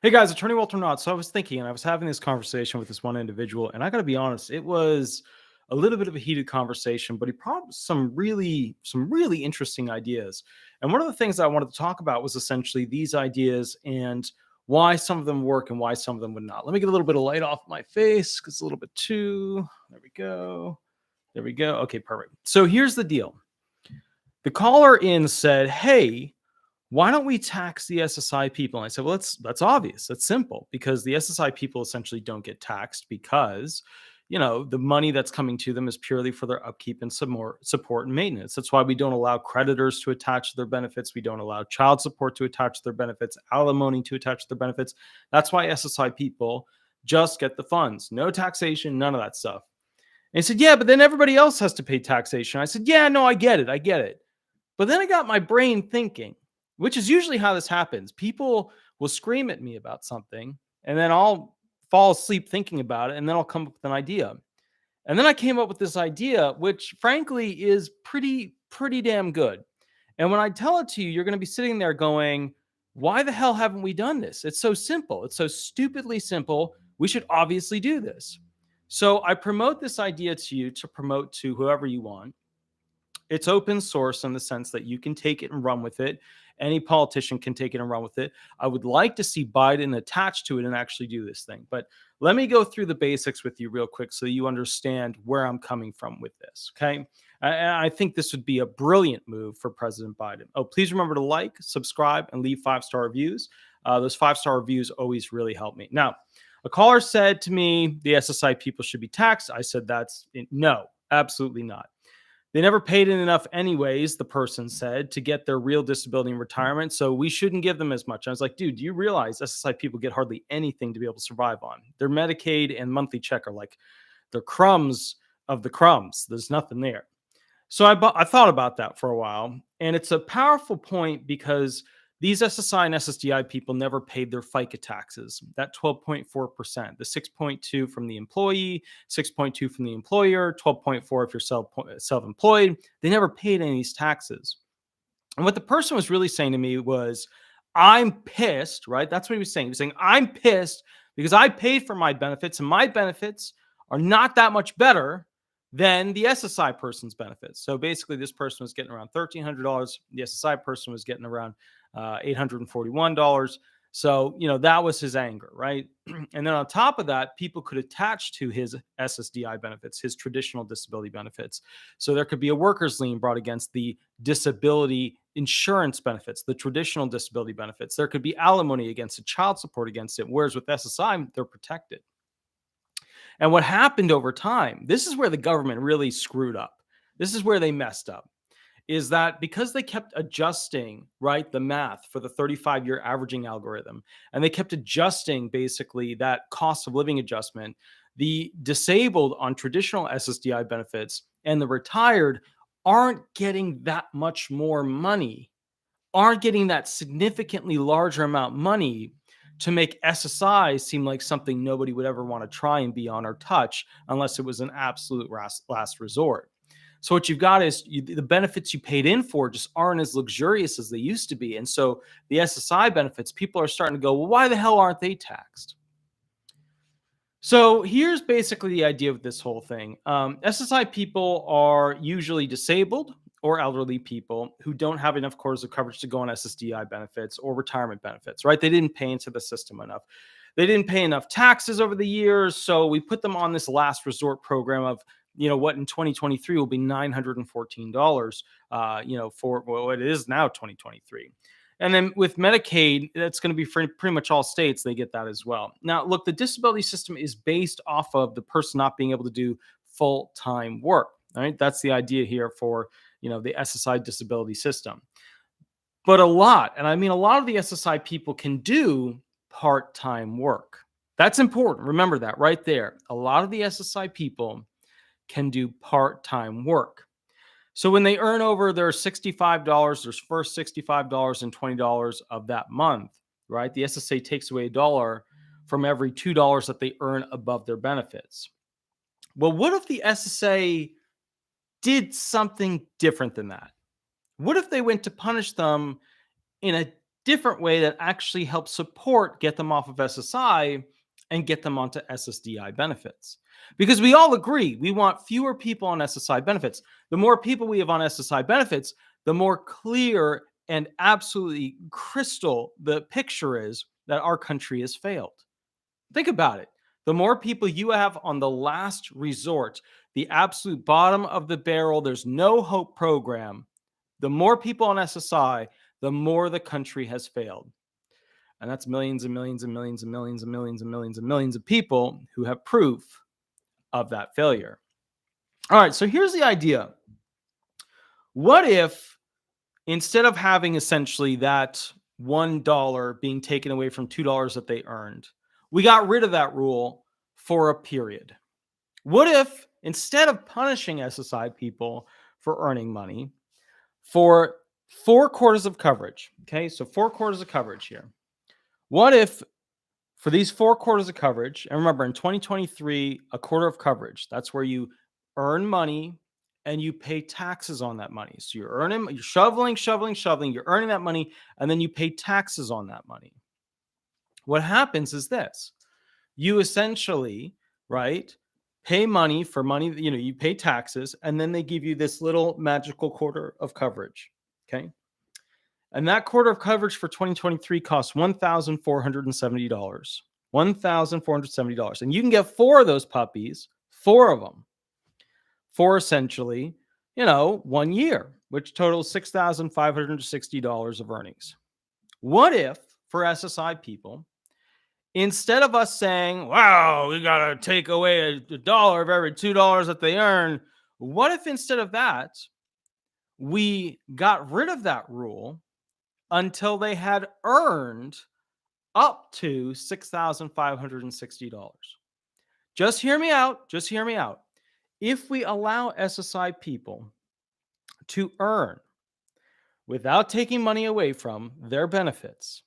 Hey guys, Attorney Walter Hnot. So I was thinking, and I was having this conversation with this one individual, and I got to be honest, it was a little bit of a heated conversation, but he brought some really interesting ideas. And one of the things I wanted to talk about was essentially these ideas and why some of them work and why some of them would not. Let me get a little bit of light off my face because it's a little bit too. There we go. There we go. Okay, perfect. So here's the deal. The caller in said, "Hey, why don't we tax the SSI people?" And I said, well, that's obvious. That's simple because the SSI people essentially don't get taxed because, the money that's coming to them is purely for their upkeep and some more support and maintenance. That's why we don't allow creditors to attach to their benefits. We don't allow child support to attach to their benefits, alimony to attach to their benefits. That's why SSI people just get the funds. No taxation, none of that stuff. And he said, yeah, but then everybody else has to pay taxation. I said, yeah, no, I get it. I get it. But then I got my brain thinking, which is usually how this happens. People will scream at me about something, and then I'll fall asleep thinking about it, and then I'll come up with an idea. And then I came up with this idea, which frankly is pretty damn good. And when I tell it to you, you're going to be sitting there going, why the hell haven't we done this? It's so simple. It's so stupidly simple. We should obviously do this. So I promote this idea to you to promote to whoever you want. It's open source in the sense that you can take it and run with it. Any politician can take it and run with it. I would like to see Biden attached to it and actually do this thing. But let me go through the basics with you real quick so you understand where I'm coming from with this. Okay. And I think this would be a brilliant move for President Biden. Oh, please remember to like, subscribe, and leave 5-star reviews. Those 5-star reviews always really help me. Now, a caller said to me, the SSI people should be taxed. I said, no, absolutely not. They never paid in enough anyways, the person said, to get their real disability and retirement. So we shouldn't give them as much. I was like, dude, do you realize SSI people get hardly anything to be able to survive on? Their Medicaid and monthly check are like the crumbs of the crumbs. There's nothing there. So I thought about that for a while. And it's a powerful point because these SSI and SSDI people never paid their FICA taxes, that 12.4%, the 6.2 from the employee, 6.2 from the employer, 12.4 if you're self-employed. They never paid any of these taxes. And what the person was really saying to me was, I'm pissed, right? That's what he was saying. He was saying, I'm pissed because I paid for my benefits and my benefits are not that much better than the SSI person's benefits. So basically, this person was getting around $1,300. The SSI person was getting around $841. So, that was his anger, right? And then on top of that, people could attach to his SSDI benefits, his traditional disability benefits. So there could be a workers' lien brought against the disability insurance benefits, the traditional disability benefits. There could be alimony against it, child support against it, whereas with SSI, they're protected. And what happened over time, this is where the government really screwed up. This is where they messed up. Is that because they kept adjusting, right, the math for the 35-year averaging algorithm, and they kept adjusting basically that cost of living adjustment, the disabled on traditional SSDI benefits and the retired aren't getting that much more money, aren't getting that significantly larger amount of money to make SSI seem like something nobody would ever want to try and be on or touch unless it was an absolute last resort. So what you've got is the benefits you paid in for just aren't as luxurious as they used to be. And so the SSI benefits, people are starting to go, well, why the hell aren't they taxed? So here's basically the idea of this whole thing. SSI people are usually disabled or elderly people who don't have enough quarters of coverage to go on SSDI benefits or retirement benefits, right? They didn't pay into the system enough. They didn't pay enough taxes over the years. So we put them on this last resort program of, what in 2023 will be $914, for what it is now 2023. And then with Medicaid, that's going to be for pretty much all states. They get that as well. Now, look, the disability system is based off of the person not being able to do full-time work, right? That's the idea here for, the SSI disability system. But a lot of the SSI people can do part-time work. That's important. Remember that right there. A lot of the SSI people can do part-time work. So when they earn over their $65, their first $65 and $20 of that month, right? The SSA takes away $1 from every $2 that they earn above their benefits. Well, what if the SSA did something different than that? What if they went to punish them in a different way that actually helps support get them off of SSI and get them onto SSDI benefits. Because we all agree we want fewer people on SSI benefits. The more people we have on SSI benefits, the more clear and absolutely crystal the picture is that our country has failed. Think about it. The more people you have on the last resort, the absolute bottom of the barrel, there's no hope program, the more people on SSI, the more the country has failed. And that's millions and millions and millions and millions and millions and millions and millions of people who have proof of that failure. All right, so here's the idea. What if instead of having essentially that $1 being taken away from $2 that they earned, we got rid of that rule for a period? What if instead of punishing SSI people for earning money for 4 quarters of coverage, okay, so 4 quarters of coverage here. What if for these 4 quarters of coverage, and remember in 2023, a quarter of coverage, that's where you earn money and you pay taxes on that money. So you're earning, you're shoveling, you're earning that money, and then you pay taxes on that money. What happens is this. You essentially, right, pay money for money, you pay taxes, and then they give you this little magical quarter of coverage, okay? And that quarter of coverage for 2023 costs $1,470. $1,470. And you can get 4 of those puppies, 4 of them, for essentially, 1 year, which totals $6,560 of earnings. What if, for SSI people, instead of us saying, wow, we got to take away a dollar of every $2 that they earn, what if instead of that, we got rid of that rule until they had earned up to $6,560? Just hear me out. Just hear me out. If we allow SSI people to earn without taking money away from their benefits,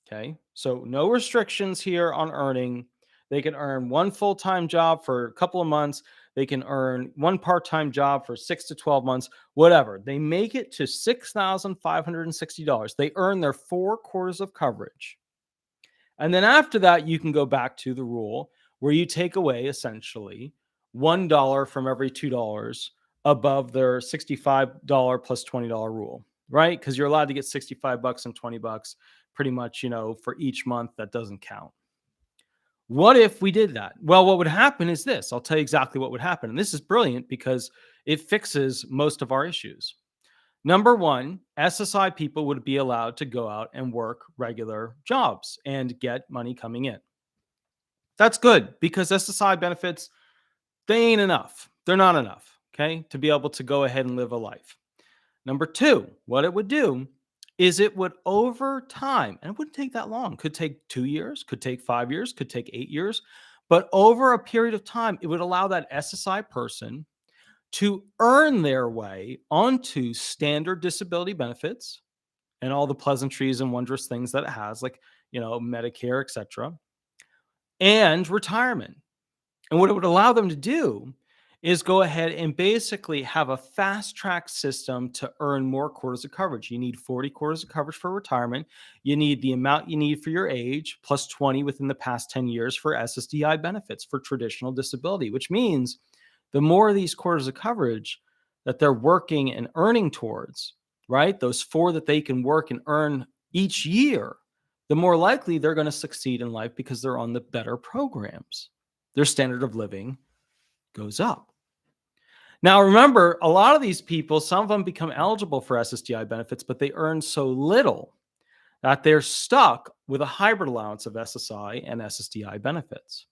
okay, so no restrictions here on earning. They can earn 1 full-time job for a couple of months. They can earn 1 part-time job for 6 to 12 months, whatever. They make it to $6,560. They earn their 4 quarters of coverage. And then after that, you can go back to the rule where you take away essentially $1 from every $2 above their $65 plus $20 rule, right? Because you're allowed to get $65 and $20 pretty much, for each month that doesn't count. What if we did that? Well, what would happen is this. I'll tell you exactly what would happen. And this is brilliant because it fixes most of our issues. Number one, SSI people would be allowed to go out and work regular jobs and get money coming in. That's good because SSI benefits, they ain't enough. They're not enough, okay, to be able to go ahead and live a life. Number two, what it would do is it would over time, and it wouldn't take that long, could take 2 years, could take 5 years, could take 8 years, but over a period of time, it would allow that SSI person to earn their way onto standard disability benefits and all the pleasantries and wondrous things that it has, like, Medicare, etc., and retirement. And what it would allow them to do is go ahead and basically have a fast track system to earn more quarters of coverage. You need 40 quarters of coverage for retirement. You need the amount you need for your age plus 20 within the past 10 years for SSDI benefits for traditional disability, which means the more of these quarters of coverage that they're working and earning towards, right? Those 4 that they can work and earn each year, the more likely they're going to succeed in life because they're on the better programs. Their standard of living goes up. Now, remember, a lot of these people, some of them become eligible for SSDI benefits, but they earn so little that they're stuck with a hybrid allowance of SSI and SSDI benefits,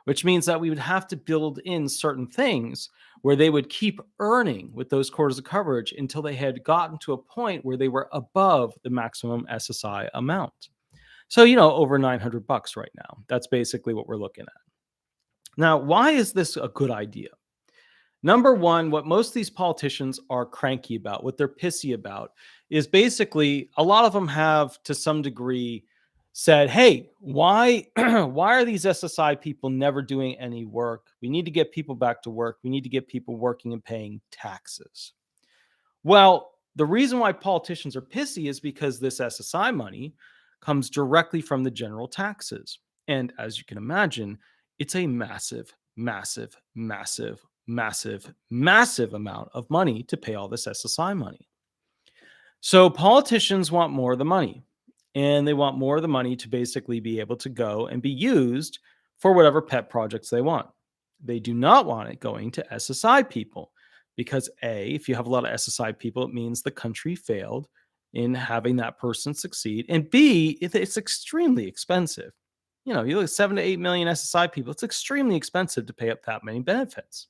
which means that we would have to build in certain things where they would keep earning with those quarters of coverage until they had gotten to a point where they were above the maximum SSI amount. So, over $900 right now. That's basically what we're looking at. Now, why is this a good idea? Number one, what most of these politicians are cranky about, what they're pissy about, is basically a lot of them have, to some degree, said, hey, why are these SSI people never doing any work? We need to get people back to work. We need to get people working and paying taxes. Well, the reason why politicians are pissy is because this SSI money comes directly from the general taxes. And as you can imagine, it's a massive, massive, massive, massive, massive amount of money to pay all this SSI money. So politicians want more of the money, and they want more of the money to basically be able to go and be used for whatever pet projects they want. They do not want it going to SSI people because A, if you have a lot of SSI people, it means the country failed in having that person succeed. And B, it's extremely expensive. You look at 7 to 8 million SSI people, it's extremely expensive to pay up that many benefits.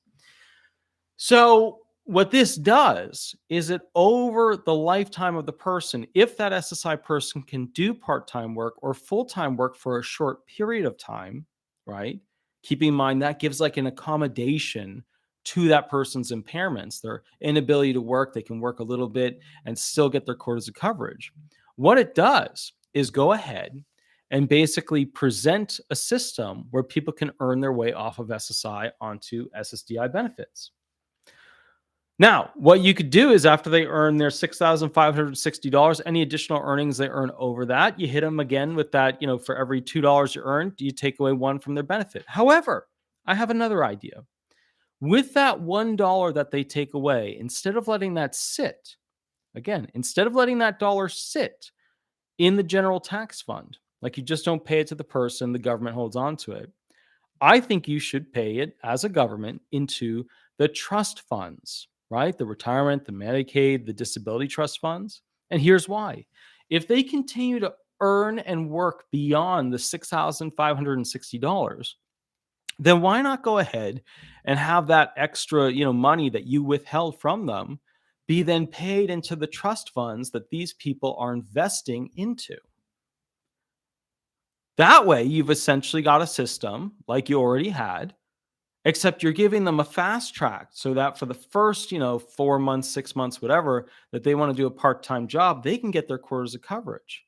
So what this does is it over the lifetime of the person, if that SSI person can do part-time work or full-time work for a short period of time, right? Keeping in mind that gives like an accommodation to that person's impairments, their inability to work, they can work a little bit and still get their quarters of coverage. What it does is go ahead and basically present a system where people can earn their way off of SSI onto SSDI benefits. Now, what you could do is after they earn their $6,560, any additional earnings they earn over that, you hit them again with that, for every $2 you earn, you take away one from their benefit. However, I have another idea. With that $1 that they take away, instead of letting that sit, again, instead of letting that dollar sit in the general tax fund, like you just don't pay it to the person, the government holds on to it, I think you should pay it as a government into the trust funds, right? The retirement, the Medicaid, the disability trust funds. And here's why. If they continue to earn and work beyond the $6,560, then why not go ahead and have that extra, money that you withheld from them be then paid into the trust funds that these people are investing into? That way, you've essentially got a system like you already had, except you're giving them a fast track so that for the first, 4 months, 6 months, whatever, that they want to do a part-time job, they can get their quarters of coverage.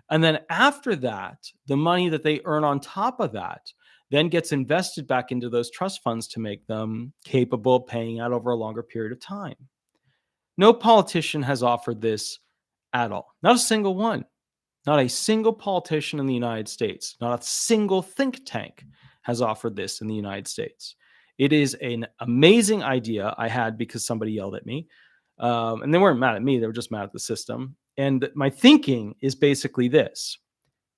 And then after that, the money that they earn on top of that then gets invested back into those trust funds to make them capable of paying out over a longer period of time. No politician has offered this at all. Not a single one. Not a single politician in the United States, not a single think tank has offered this in the United States. It is an amazing idea I had because somebody yelled at me. And they weren't mad at me, they were just mad at the system. And my thinking is basically this.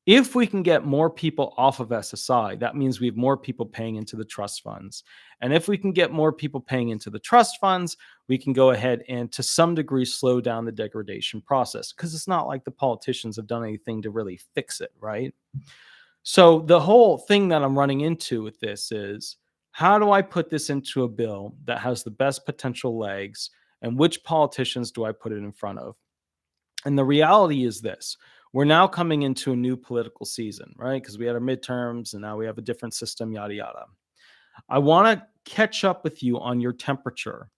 If we can get more people off of SSI, that means we have more people paying into the trust funds. And if we can get more people paying into the trust funds, we can go ahead and to some degree slow down the degradation process because it's not like the politicians have done anything to really fix it, right? So the whole thing that I'm running into with this is how do I put this into a bill that has the best potential legs and which politicians do I put it in front of? And the reality is this. We're now coming into a new political season, right? Because we had our midterms and now we have a different system, yada, yada. I want to catch up with you on your temperature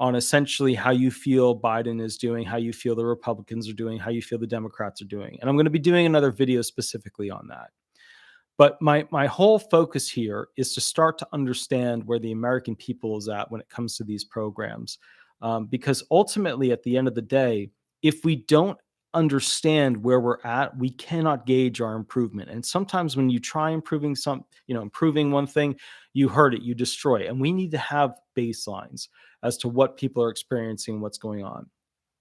on essentially how you feel Biden is doing, how you feel the Republicans are doing, how you feel the Democrats are doing. And I'm going to be doing another video specifically on that. But my whole focus here is to start to understand where the American people is at when it comes to these programs. Because ultimately, at the end of the day, if we don't understand where we're at, we cannot gauge our improvement. And sometimes when you try improving improving one thing, you hurt it, you destroy it. And we need to have baselines as to what people are experiencing, what's going on.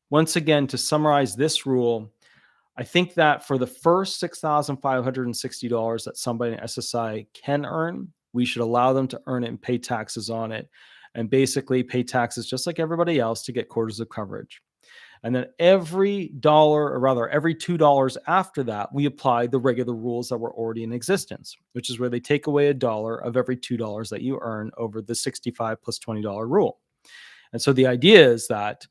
Once again, to summarize this rule, I think that for the first $6,560 that somebody in SSI can earn, we should allow them to earn it and pay taxes on it, and basically pay taxes just like everybody else to get quarters of coverage. And then every $2 after that, we apply the regular rules that were already in existence, which is where they take away a dollar of every $2 that you earn over the 65 plus $20 rule. And so the idea is that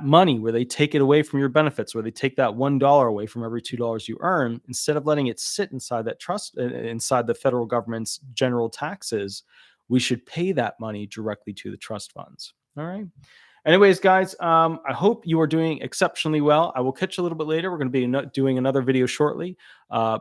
money where they take it away from your benefits, where they take that $1 away from every $2 you earn, instead of letting it sit inside that trust, inside the federal government's general taxes, we should pay that money directly to the trust funds. All right. Anyways, guys, I hope you are doing exceptionally well. I will catch you a little bit later. We're going to be doing another video shortly.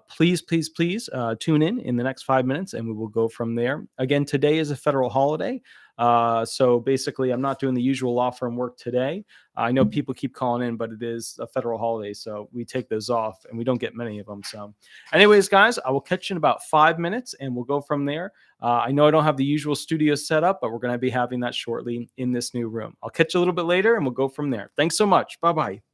Please tune in the next 5 minutes and we will go from there. Again, today is a federal holiday. So basically, I'm not doing the usual law firm work today. I know people keep calling in, but it is a federal holiday, so we take those off, and we don't get many of them. So, anyways, guys, I will catch you in about 5 minutes, and we'll go from there. I know I don't have the usual studio set up, but we're going to be having that shortly in this new room. I'll catch you a little bit later, and we'll go from there. Thanks so much. Bye bye.